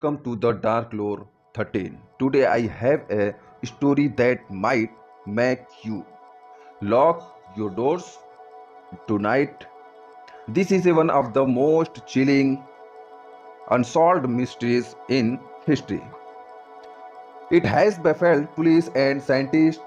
welcome to the Dark Lore 13. Today I have a story that might make you lock your doors tonight. This is one of the most chilling unsolved mysteries in history. It has baffled police and scientists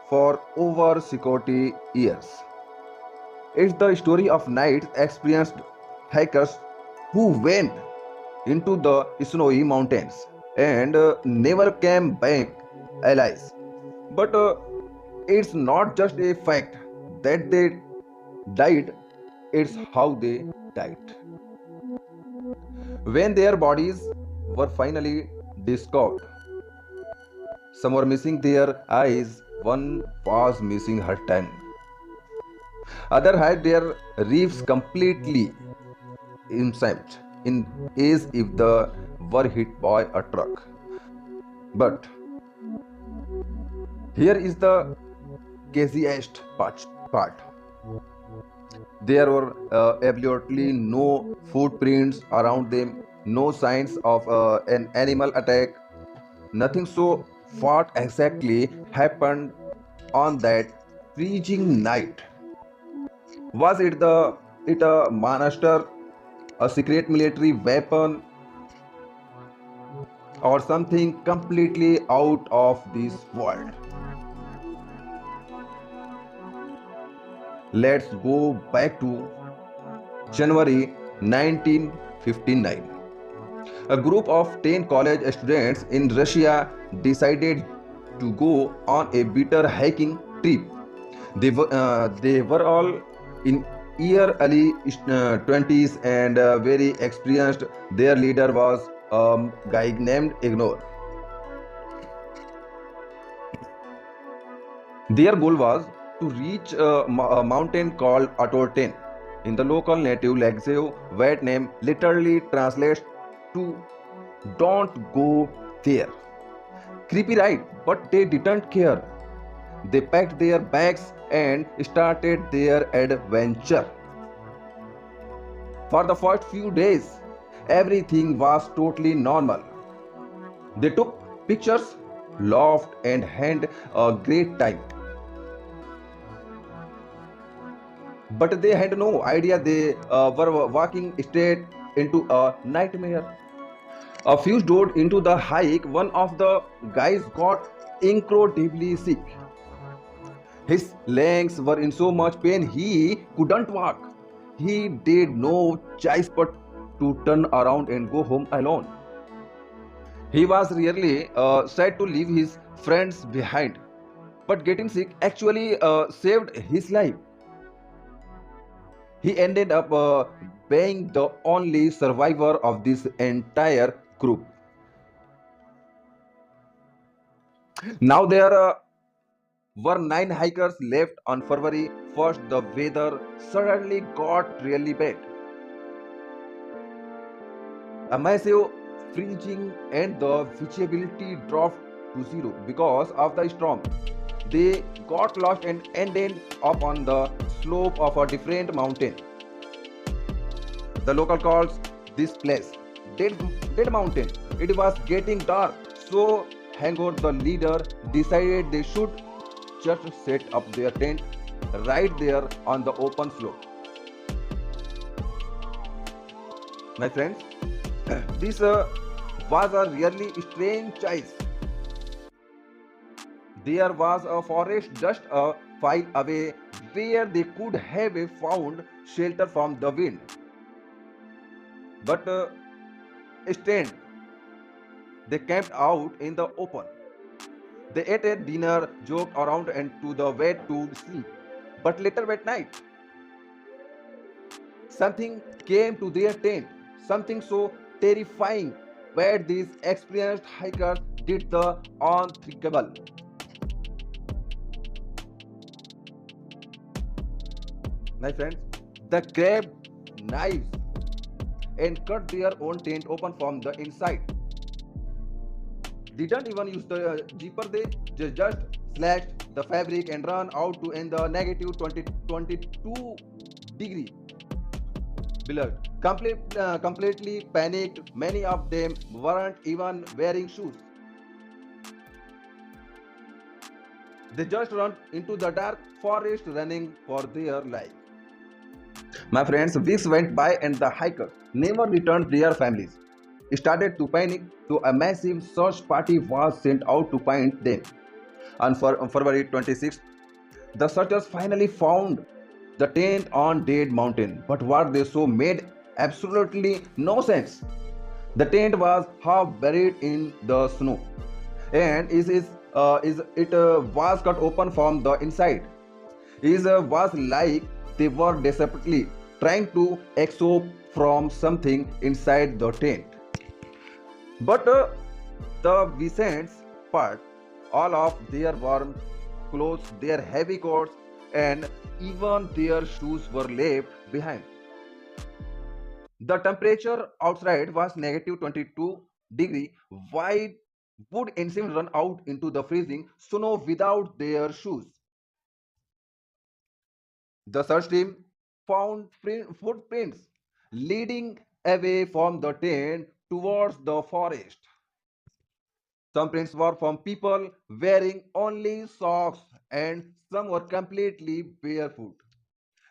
for over 60 years. It's the story of night experienced hikers who went into the snowy mountains and never came back alive. But it's not just a fact that they died, it's how they died. When their bodies were finally discovered, some were missing their eyes, one was missing her tongue, other had their ribs completely inside in as if they were hit by a truck. But here is the craziest part. There were absolutely no footprints around them, no signs of an animal attack, nothing. So, what exactly happened on that freezing night? Was it a monster, a secret military weapon, or something completely out of this world? Let's go back to January 1959. A group of 10 college students in Russia decided to go on a bitter hiking trip. They were all in early 20s and very experienced. Their leader was a guy named Ignore. Their goal was to reach a mountain called Atorten. In the local native Lexio, that name literally translates to "don't go there." Creepy, right? But they didn't care. They packed their bags and started their adventure. For the first few days, everything was totally normal. They took pictures, laughed, and had a great time. But they had no idea they were walking straight into a nightmare. A few days into the hike, one of the guys got incredibly sick. His legs were in so much pain he couldn't walk. He did no choice but to turn around and go home alone. He was really sad to leave his friends behind, but getting sick actually saved his life. He ended up being the only survivor of this entire group. Now there were 9 hikers left. On February 1st. The weather suddenly got really bad. A massive freezing and the visibility dropped to zero because of the storm. They got lost and ended up on the slope of a different mountain. The local calls this place Dead Mountain. It was getting dark, so Hangor, the leader, decided they should just set up their tent right there on the open slope. My friends, this was a really strange choice. There was a forest just a mile away where they could have found shelter from the wind. But instead, they camped out in the open. They ate a dinner, joked around, and to the went to sleep. But later that night, something came to their tent. Something so terrifying that these experienced hikers did the unthinkable. My friends, they grabbed knives and cut their own tent open from the inside. They didn't even use the zipper, they just slashed the fabric and ran out to in the negative 20, 22 degree. beloved. Completely panicked. Many of them weren't even wearing shoes. They just ran into the dark forest running for their life. My friends, weeks went by and the hikers never returned their families. Started to panic, so a massive search party was sent out to find them. On February 26th, the searchers finally found the tent on Dead Mountain, but what they saw made absolutely no sense. The tent was half buried in the snow, and is it was cut open from the inside. It was like they were desperately trying to escape from something inside the tent. But the Vicents part, all of their warm clothes, their heavy coats, and even their shoes were left behind. The temperature outside was negative 22 degree. Why would ancient run out into the freezing snow without their shoes? The search team found footprints leading away from the tent towards the forest. Some prints were from people wearing only socks, and some were completely barefoot.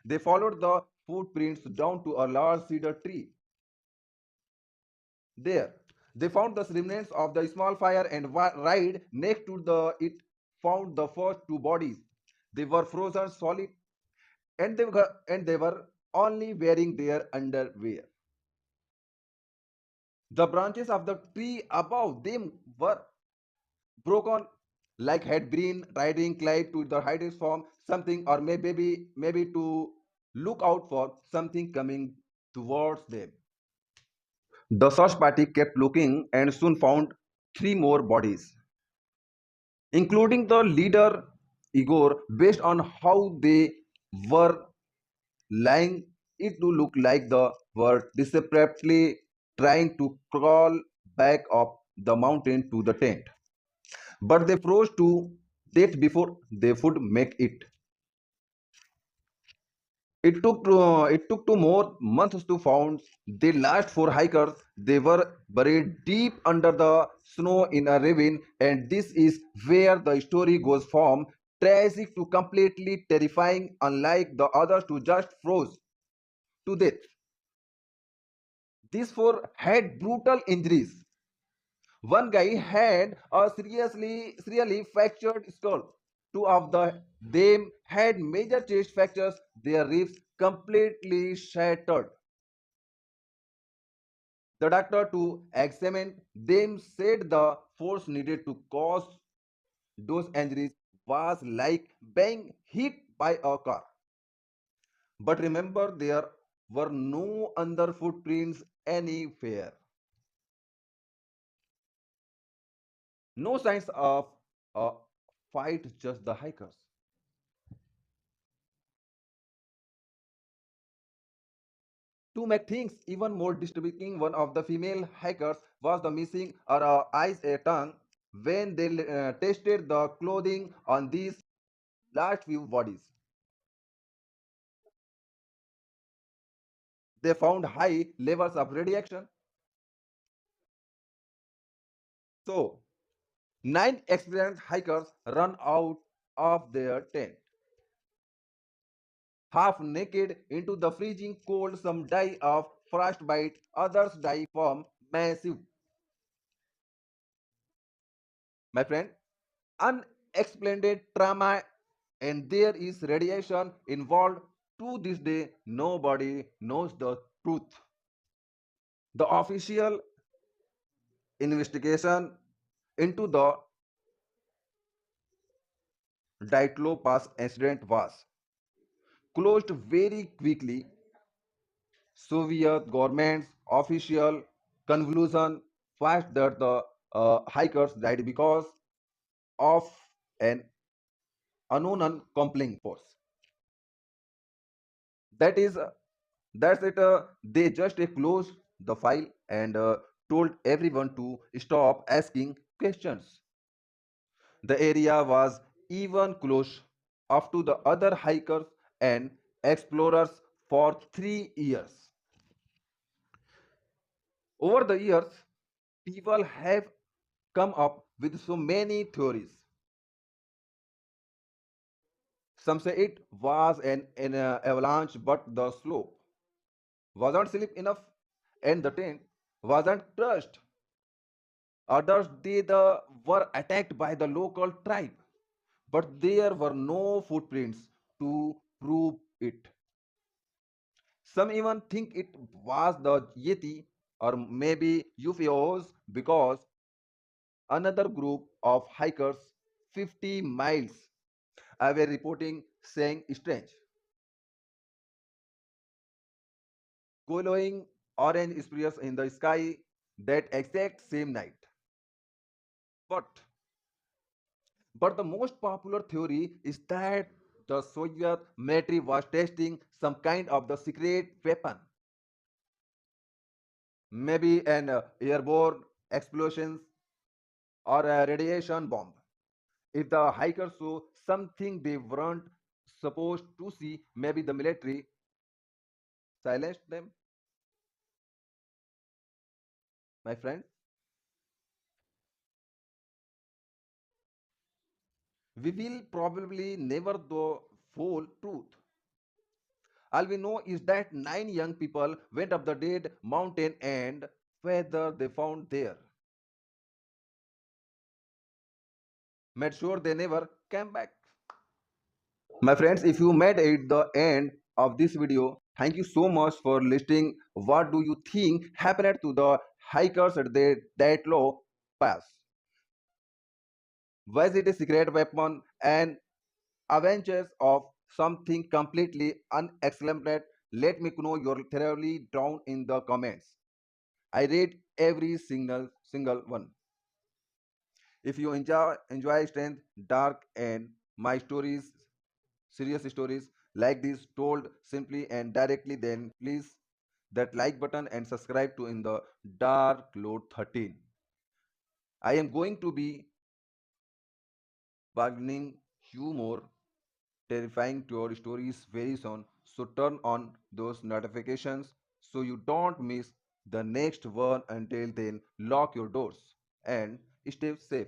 They followed the footprints down to a large cedar tree. There, they found the remnants of the small fire, and right next to it found the first two bodies. They were frozen solid, and they were only wearing their underwear. The branches of the tree above them were broken, like had been riding climbed to the heights from something, or maybe to look out for something coming towards them. The search party kept looking and soon found three more bodies, including the leader Igor. Based on how they were lying, it to look like they were desperately trying to crawl back up the mountain to the tent. But they froze to death before they would make it. It took 2 more months to found the last four hikers. They were buried deep under the snow in a ravine, and this is where the story goes from tragic to completely terrifying. Unlike the others who just froze to death, these four had brutal injuries. One guy had a seriously fractured skull. Two of them had major chest fractures, their ribs completely shattered. The doctor to examine them said the force needed to cause those injuries was like being hit by a car. But remember, there were no other footprints anywhere. No signs of a fight, just the hikers. To make things even more disturbing, one of the female hikers was the missing or eyes a tongue. When they tested the clothing on these last few bodies, they found high levels of radiation. So, nine experienced hikers run out of their tent, half naked, into the freezing cold. Some die of frostbite, others die from massive, my friend, unexplained trauma, and there is radiation involved. To this day, nobody knows the truth. The official investigation into the Dyatlov Pass incident was closed very quickly. Soviet government's official conclusion was that the hikers died because of an unknown compelling force. That is, that's it. They just closed the file and told everyone to stop asking questions. The area was even closed up to the other hikers and explorers for 3 years. Over the years, people have come up with so many theories. Some say it was an avalanche, but the slope wasn't steep enough and the tent wasn't crushed. Others were attacked by the local tribe, but there were no footprints to prove it. Some even think it was the Yeti or maybe UFOs because another group of hikers 50 miles away reporting saying strange, glowing orange spears in the sky that exact same night. But but the most popular theory is that the Soviet military was testing some kind of the secret weapon, maybe an airborne explosion or a radiation bomb. If the hikers saw something they weren't supposed to see, maybe the military silenced them. My friend, we will probably never the full truth. All we know is that nine young people went up the dead mountain and whether they found there made sure they never came back. My friends, if you made it the end of this video, thank you so much for listening. What do you think happened to the hikers at the Dyatlov Pass? Was it a secret weapon and adventures of something completely unexplained? Let me know your theory down in the comments. I read every single one. If you enjoy strength, dark and my stories, serious stories like this told simply and directly, then please that like button and subscribe to in the Dark Lord 13. I am going to be bargaining you more terrifying to your stories very soon. So turn on those notifications so you don't miss the next one. Until then, lock your doors and stay safe.